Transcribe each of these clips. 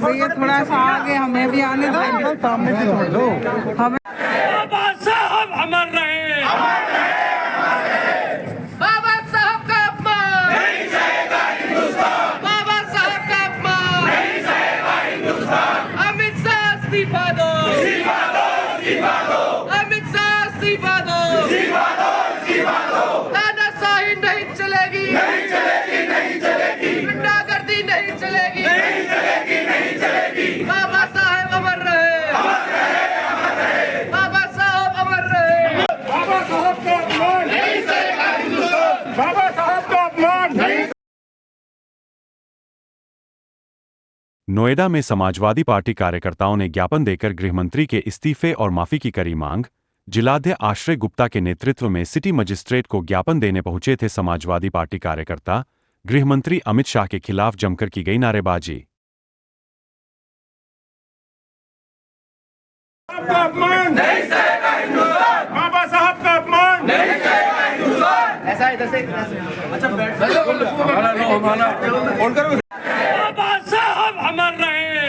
भैया थोड़ा सा आगे हमें भी आने दो, सामने से छोड़ दो हमें। बाबा साहब अमर रहे, बाबा साहब का अपमान नहीं सहेगा हिंदुस्तान, बाबा साहब का अपमान नहीं सहेगा हिंदुस्तान। अमित शाह इस्तीफा दो, इस्तीफा दो, इस्तीफा दो। अमित शाह इस्तीफा दो, इस्तीफा दो, इस्तीफा दो। तानाशाही नहीं चलेगी, नहीं चलेगी, नहीं चलेगी। गुंडागर्दी नहीं चलेगी, नहीं चलेगी, नहीं चलेगी। बाबा साहब अमर रहे, अमर रहे, अमर रहे। बाबा साहब अमर रहे। बाबा साहब का अपमान नहीं सहेगा हिंदुस्तान, बाबा साहब का अपमान नहीं। नोएडा में समाजवादी पार्टी कार्यकर्ताओं ने ज्ञापन देकर गृहमंत्री के इस्तीफे और माफी की करी मांग। जिलाध्यक्ष आश्रय गुप्ता के नेतृत्व में सिटी मजिस्ट्रेट को ज्ञापन देने पहुंचे थे समाजवादी पार्टी कार्यकर्ता। गृहमंत्री अमित शाह के खिलाफ जमकर की गई नारेबाजी। का अपमान नहीं सहेगा हिंदुस्तान, बाबा साहब का अपमान नहीं सहेगा हिंदुस्तान। ऐसा इधर से बाबा साहब अमर रहे,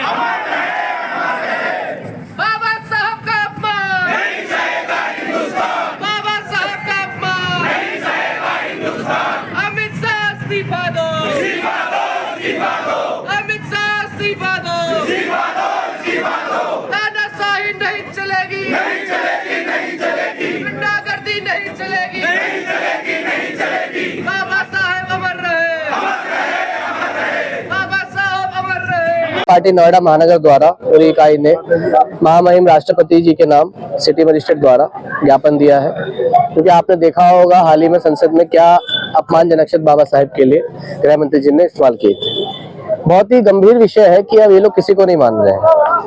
बाबा साहब का अपमान नहीं सहेगा हिंदुस्तान, बाबा साहब का अपमान नहीं सहेगा हिंदुस्तान। अमित शाह इस्तीफा दो, इस्तीफा दो, इस्तीफा दो। अमित शाह इस्तीफा दो, इस्तीफा दो, इस्तीफा दो। तानाशाही नहीं चलेगी, नहीं चलेगी, नहीं चलेगी। गुंडागर्दी नहीं चलेगी, नहीं चलेगी, नहीं चलेगी। बाबा साहब अमर रहे, अमर रहे, अमर रहे। बाबा साहब अमर रहे। पार्टी नोएडा महानगर द्वारा पूरी इकाई ने महामहिम राष्ट्रपति जी के नाम सिटी मजिस्ट्रेट द्वारा ज्ञापन दिया है, क्योंकि आपने देखा होगा हाल ही में संसद में क्या अपमानजनक शब्द बाबा साहब के लिए गृह मंत्री जी ने इस्तेमाल किए थे। बहुत ही गंभीर विषय है कि अब ये लोग किसी को नहीं मान रहे हैं।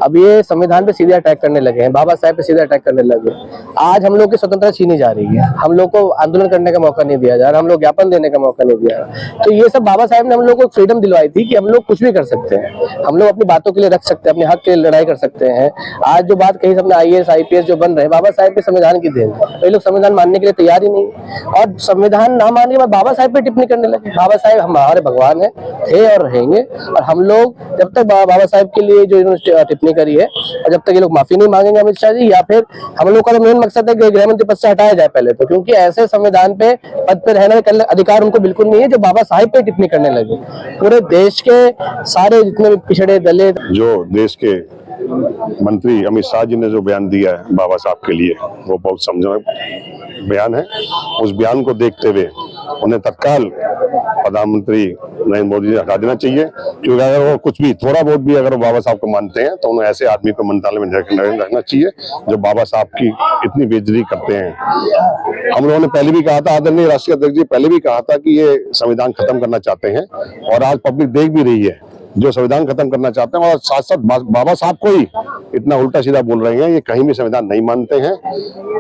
अब ये संविधान पे सीधे अटैक करने लगे हैं, बाबा साहब पे सीधे अटैक करने लगे। आज हम लोग की स्वतंत्रता छीनी जा रही है, हम लोग को आंदोलन करने का मौका नहीं दिया जा रहा, हम लोग ज्ञापन देने का मौका नहीं दिया रहा। तो ये सब बाबा साहब ने हम लोग को फ्रीडम दिलवाई थी कि हम लोग कुछ भी कर सकते हैं, हम लोग अपनी बातों के लिए रख सकते हैं, अपने हक के लिए लड़ाई कर सकते हैं। आज जो बात कही सबने IAS IPS जो बन रहे हैं, बाबा साहब के संविधान की देन। ये लोग संविधान मानने के लिए तैयार ही नहीं, और संविधान ना मानने के बाद बाबा साहब पे टिप्पणी करने लगे। बाबा साहब हमारे भगवान है, थे और रहेंगे, और हम लोग जब तक बाबा साहब के लिए जो इन्होंने टिप्पणी करी है, और जब तक ये लोग माफी नहीं मांगेंगे अमित शाह जी, या फिर हम लोग का तो मेन मकसद है कि गृह मंत्री पद से हटाया जाए पहले तो, क्योंकि ऐसे संविधान पे पद पे रहने का अधिकार उनको बिल्कुल नहीं है जो बाबा साहब पे टिप्पणी करने लगे। पूरे देश के सारे जितने भी पिछड़े दलित, जो देश के मंत्री अमित शाह जी ने जो बयान दिया है बाबा साहब के लिए, वो बहुत समझ बयान है। उस बयान को देखते हुए उन्हें तत्काल प्रधानमंत्री नरेंद्र मोदी जी हटा देना चाहिए, क्योंकि अगर वो कुछ भी थोड़ा बहुत भी अगर वो बाबा साहब को मानते हैं तो उन्हें ऐसे आदमी को मंत्रालय में रखना चाहिए जो बाबा साहब की इतनी बेइज्जती करते हैं। हम लोगों ने पहले भी कहा था, आदरणीय राष्ट्रीय अध्यक्ष जी पहले भी कहा था कि ये संविधान खत्म करना चाहते हैं, और आज पब्लिक देख भी रही है जो संविधान खत्म करना चाहते हैं, और साथ साथ बाबा साहब को ही इतना उल्टा सीधा बोल रहे हैं। ये कहीं भी संविधान नहीं मानते हैं।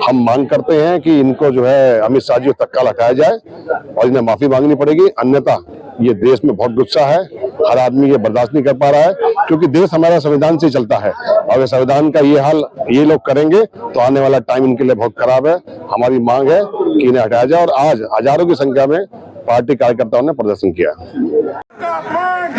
हम मांग करते हैं कि इनको जो है अमित शाह जी को तत्काल हटाया जाए और इन्हें माफी मांगनी पड़ेगी, अन्यथा ये देश में बहुत गुस्सा है, हर आदमी ये बर्दाश्त नहीं कर पा रहा है, क्योंकि देश हमारा संविधान से चलता है। अगर संविधान का ये हाल ये लोग करेंगे तो आने वाला टाइम इनके लिए बहुत खराब है। हमारी मांग है कि इन्हें हटाया जाए, और आज हजारों की संख्या में पार्टी कार्यकर्ताओं ने प्रदर्शन किया। का अपमान